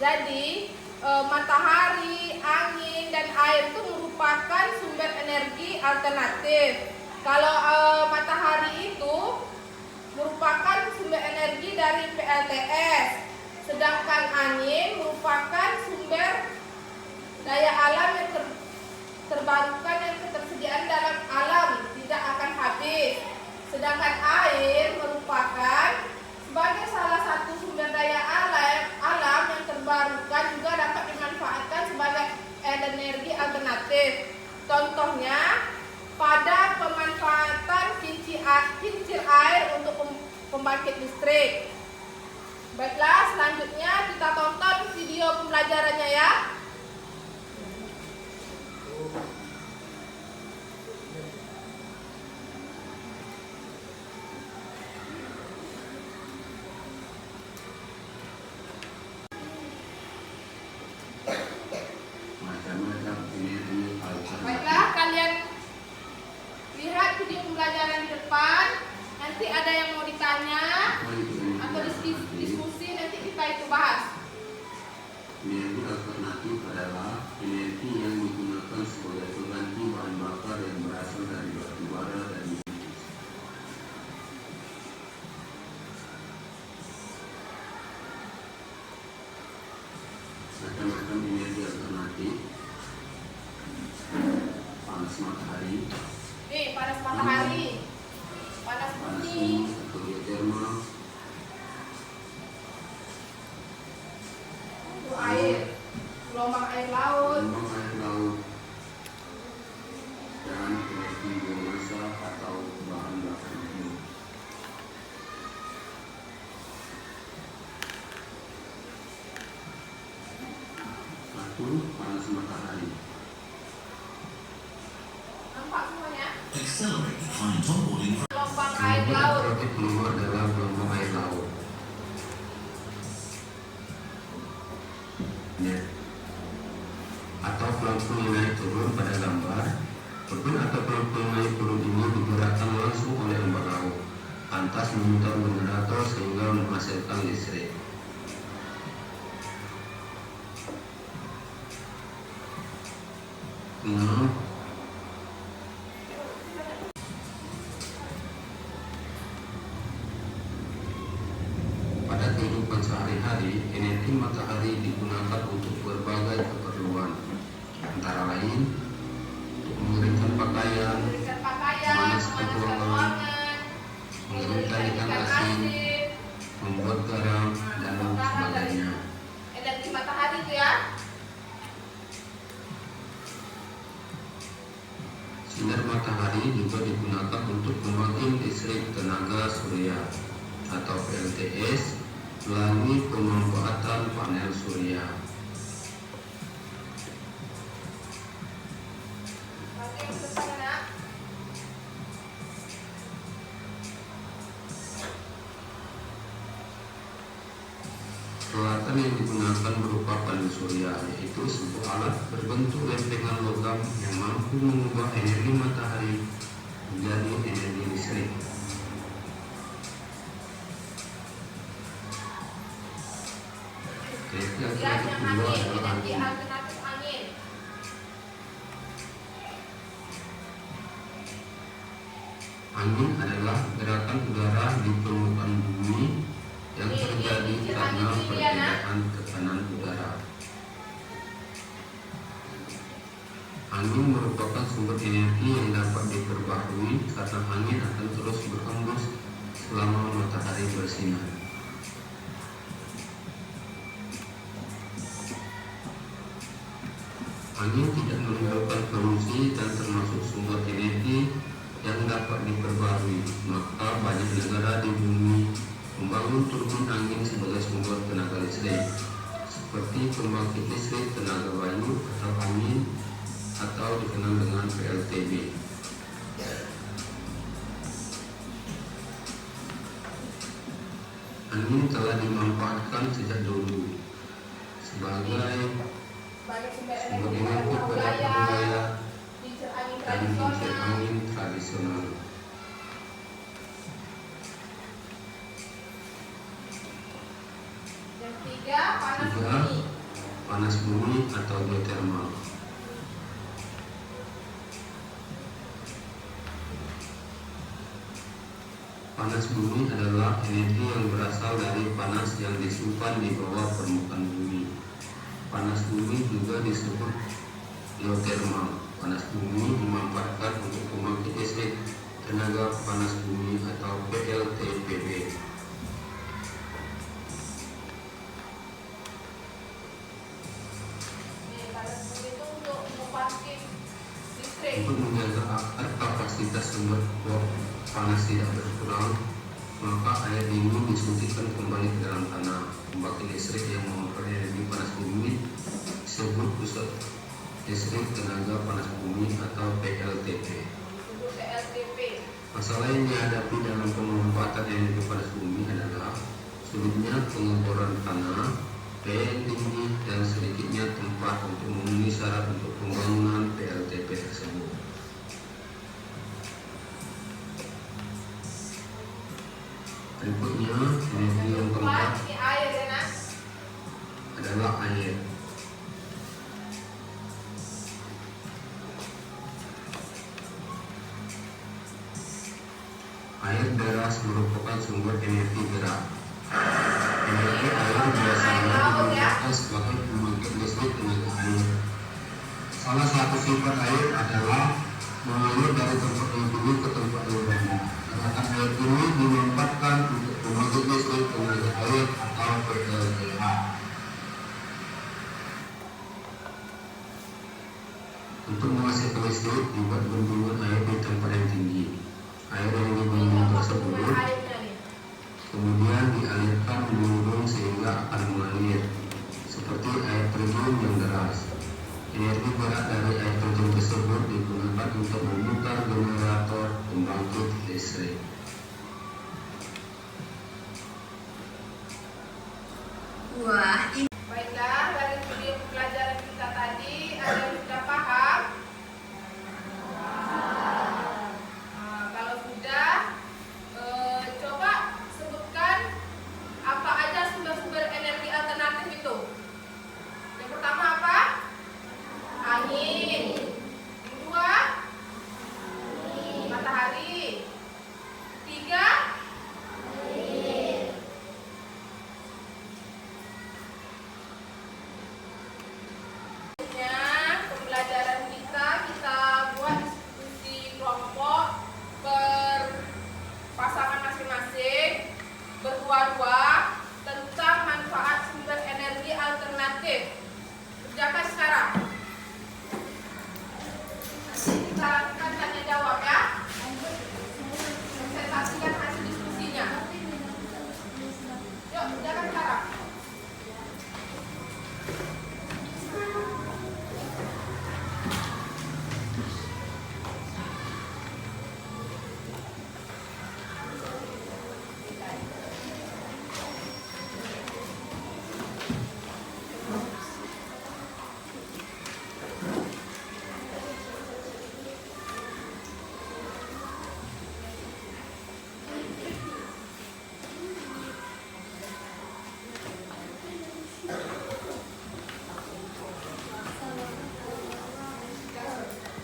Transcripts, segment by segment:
Jadi matahari, angin, dan air itu merupakan sumber energi alternatif. Kalau matahari itu merupakan sumber energi dari PLTS, sedangkan angin merupakan sumber daya alam yang terbarukan yang ketersediaan dalam alam tidak akan habis. Sedangkan air merupakan sebagai salah satu sumber daya alam yang terbarukan juga dapat dimanfaatkan sebagai energi alternatif. Contohnya pada pemanfaatan kincir air untuk pembangkit listrik. Baiklah, selanjutnya kita tonton video pembelajarannya ya. Baiklah, kalian lihat video pembelajaran di depan. Nanti ada yang mau ditanya atau diskusi, nanti kita itu bahas. Energi alternatif adalah energi yang digunakan sebagai pengganti bahan bakar yang berasal dari batu bara dan minyak. Macam-macam energi alternatif: panas matahari, Panas matahari, panas bumi, atau geotermal, air, gelombang air laut, dan energi biomasa atau bahan bakar minyak. Satu, panas matahari. nampak semuanya? Accelerate to find onboarding. Gelombang air laut. Roket keluar adalah gelombang air laut. Atau pelampung yang naik turun pada gambar. Turbin atau pelampung naik turun ini digerakkan langsung oleh ombak laut, lantas memutar generator sehingga menghasilkan listrik. Pada kehidupan sehari-hari, energi matahari digunakan untuk berbagai keperluan, antara lain untuk mengeringkan pakaian, memanaskan ruangan, mengeringkan ikan asin, membuat garam, dan sebagainya. Energi matahari itu ya. Sinar matahari juga digunakan untuk membangkit listrik tenaga surya atau PLTS melalui pemanfaatan panel surya. Peralatan yang digunakan berupa panel surya, yaitu sebuah alat berbentuk lempengan logam yang mampu mengubah energi matahari menjadi energi listrik. Yang angin, energi alternatif angin. Angin adalah gerakan udara di permukaan bumi yang terjadi karena perbedaan tekanan udara. Angin merupakan sumber energi yang dapat diperbaharui karena angin akan terus berhembus selama matahari bersinar. Angin tidak meninggalkan polusi dan termasuk sumber energi yang dapat diperbarui, maka banyak negara di bumi membangun turbin angin sebagai sumber tenaga listrik, seperti pembangkit listrik tenaga bayu atau angin atau dikenal dengan PLTB. Angin telah dimanfaatkan sejak dulu sebagai Sumber sumber energi energi pada budaya kincir angin dan kincir tradisional. angin tradisional. Yang tiga, panas Tiga, bumi. panas bumi atau geothermal. Panas bumi adalah energi yang berasal dari panas yang disimpan di bawah permukaan bumi. Panas bumi juga disebut geothermal. Panas bumi dimanfaatkan untuk pembangkit listrik tenaga panas bumi atau PLTPB. Panas bumi itu untuk membangkit listrik. Untuk menjaga agar kapasitas sumber panas tidak berkurang, maka air dingin disuntikkan kembali ke dalam tanah. Pembangkit listrik yang memerlukan energi panas bumi disebut pusat listrik tenaga panas bumi atau PLTP. Masalah yang dihadapi dalam pemanfaatan energi panas bumi adalah sulitnya pengeboran tanah, daya yang tinggi, dan sedikitnya tempat untuk memenuhi syarat untuk pembangunan PLTP tersebut. Berikutnya, energi yang keempat Ini air ya, Nas? adalah air. Air deras merupakan sumber energi gerak. Energi air biasanya digunakan sebagai pembangkit listrik tenaga air. Salah satu sifat air adalah mengalir dari tempat yang tinggi ke tempat yang rendah. Gerakan air ini dimanfaatkan untuk pembangkit listrik tenaga air atau PLTH. Untuk menghasilkan listrik dibuat bendungan air di tempat yang tinggi. Air yang dibendung tersebut kemudian dialirkan menurun sehingga akan mengalir seperti air terjun yang deras. Energi gerak dari air terjun tersebut digunakan untuk memutar generator pembangkit listrik. Wah, ini Baiklah, dari video pelajaran kita tadi ada yang sudah paham? Kalau sudah, coba sebutkan apa aja sumber-sumber energi alternatif itu. Yang pertama apa? Angin. Yang kedua, matahari. Tiga, pembelajaran kita buat diskusi kelompok berpasangan masing-masing, berdua-dua tentang manfaat sumber energi alternatif. Kerjakan sekarang. Nanti kita lakukan tanya jawab ya. Saya saksikan hasil diskusinya. Yuk, kerjakan sekarang.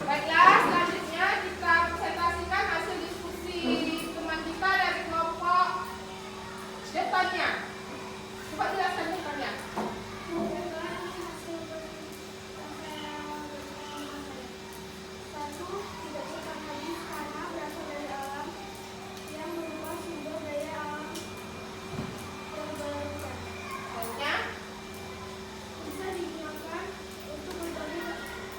Baiklah, selanjutnya kita presentasikan hasil diskusi teman kita dari kelompok depannya. Coba jelaskan depannya. Satu, tidak akan habis karena berasal dari alam yang merupakan sumber daya alam terbarukan. Selanjutnya, Bisa digunakan untuk berbagai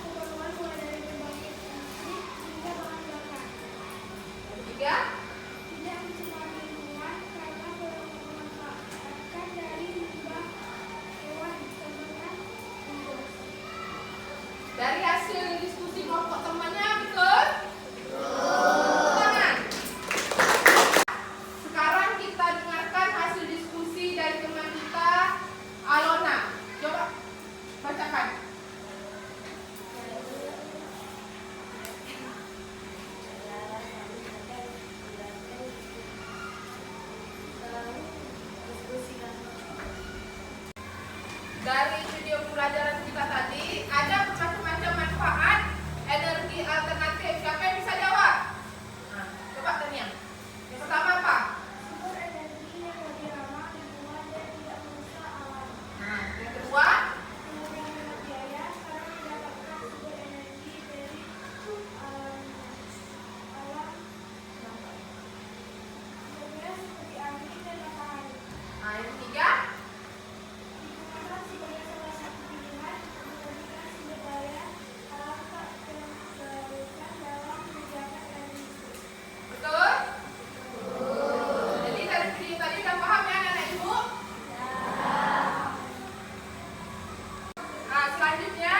keperluan mulai dari pembangkit listrik hingga bahan bakar. yang ketiga, Tidak mencemar lingkungan karena memanfaatkan dari limbah hewan, contohnya unggas. dari hasil diskusi kelompok temannya betul? Tangan. Sekarang kita dengarkan hasil diskusi dari teman kita, Alona. Coba bacakan. Dari video pembelajaran Selanjutnya